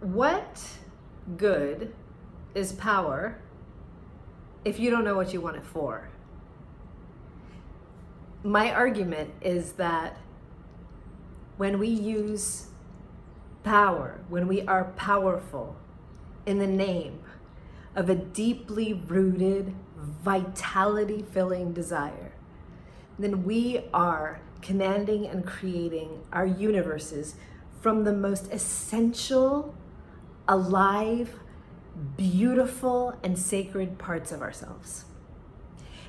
What good is power if you don't know what you want it for? My argument is that when we use power, when we are powerful in the name of a deeply rooted, vitality-filling desire, then we are commanding and creating our universes from the most essential, alive, beautiful, and sacred parts of ourselves.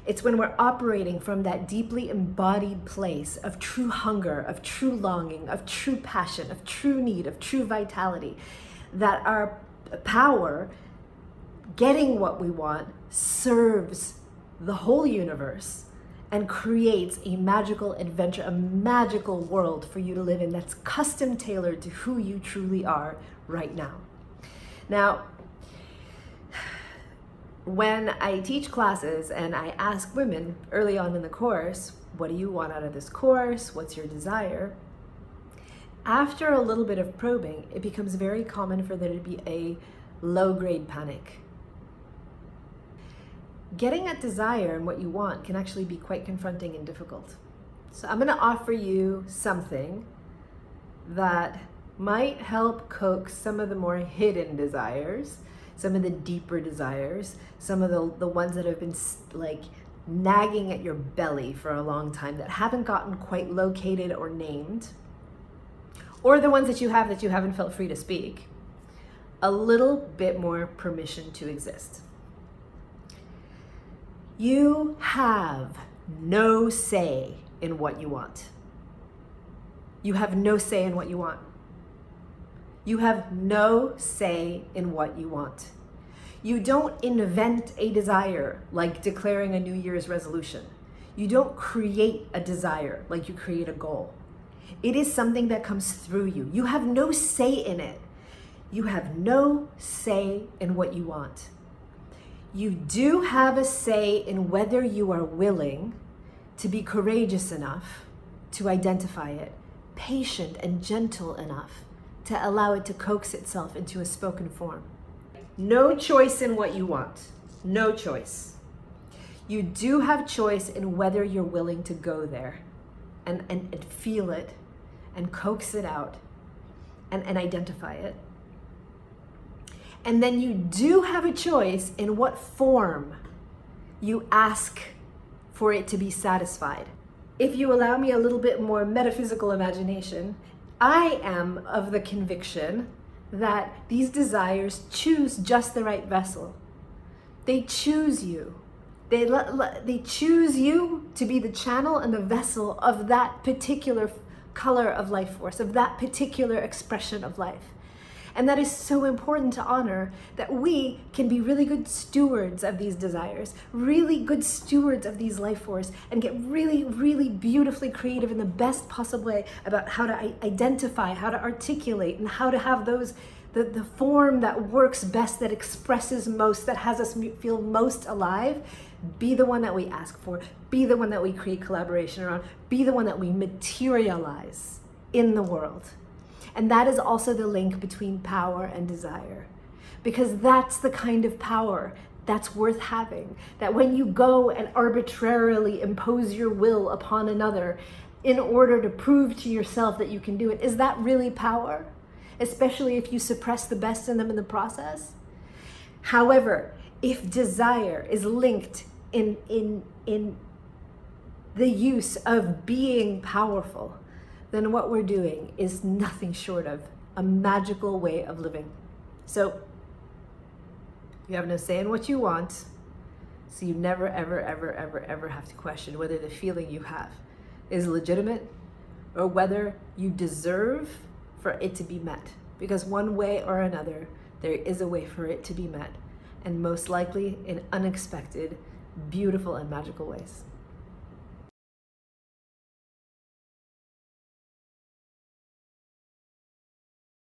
It's when we're operating from that deeply embodied place of true hunger, of true longing, of true passion, of true need, of true vitality, that our power, getting what we want, serves the whole universe and creates a magical adventure, a magical world for you to live in that's custom tailored to who you truly are right now. Now, when I teach classes and I ask women early on in the course, what do you want out of this course? What's your desire? After a little bit of probing, it becomes very common for there to be a low-grade panic. Getting at desire and what you want can actually be quite confronting and difficult. So I'm going to offer you something that might help coax some of the more hidden desires, some of the deeper desires, some of the ones that have been like nagging at your belly for a long time that haven't gotten quite located or named, or the ones that you haven't felt free to speak, a little bit more permission to exist. You have no say in what you want. You have no say in what you want. You have no say in what you want. You don't invent a desire like declaring a New Year's resolution. You don't create a desire like you create a goal. It is something that comes through you. You have no say in it. You have no say in what you want. You do have a say in whether you are willing to be courageous enough to identify it, patient and gentle enough to allow it to coax itself into a spoken form. No choice in what you want. No choice. You do have choice in whether you're willing to go there and feel it and coax it out and identify it. And then you do have a choice in what form you ask for it to be satisfied. If you allow me a little bit more metaphysical imagination, I am of the conviction that these desires choose just the right vessel. They choose you. They choose you to be the channel and the vessel of that particular color of life force, of that particular expression of life. And that is so important to honor, that we can be really good stewards of these desires, really good stewards of these life force, and get really, really beautifully creative in the best possible way about how to identify, how to articulate, and how to have those, the form that works best, that expresses most, that has us feel most alive, be the one that we ask for, be the one that we create collaboration around, be the one that we materialize in the world. And that is also the link between power and desire, because that's the kind of power that's worth having. That when you go and arbitrarily impose your will upon another in order to prove to yourself that you can do it, is that really power? Especially if you suppress the best in them in the process. However, if desire is linked in the use of being powerful, then what we're doing is nothing short of a magical way of living. So you have no say in what you want, so you never, ever, ever, ever, ever have to question whether the feeling you have is legitimate or whether you deserve for it to be met. Because one way or another, there is a way for it to be met, and most likely in unexpected, beautiful, and magical ways.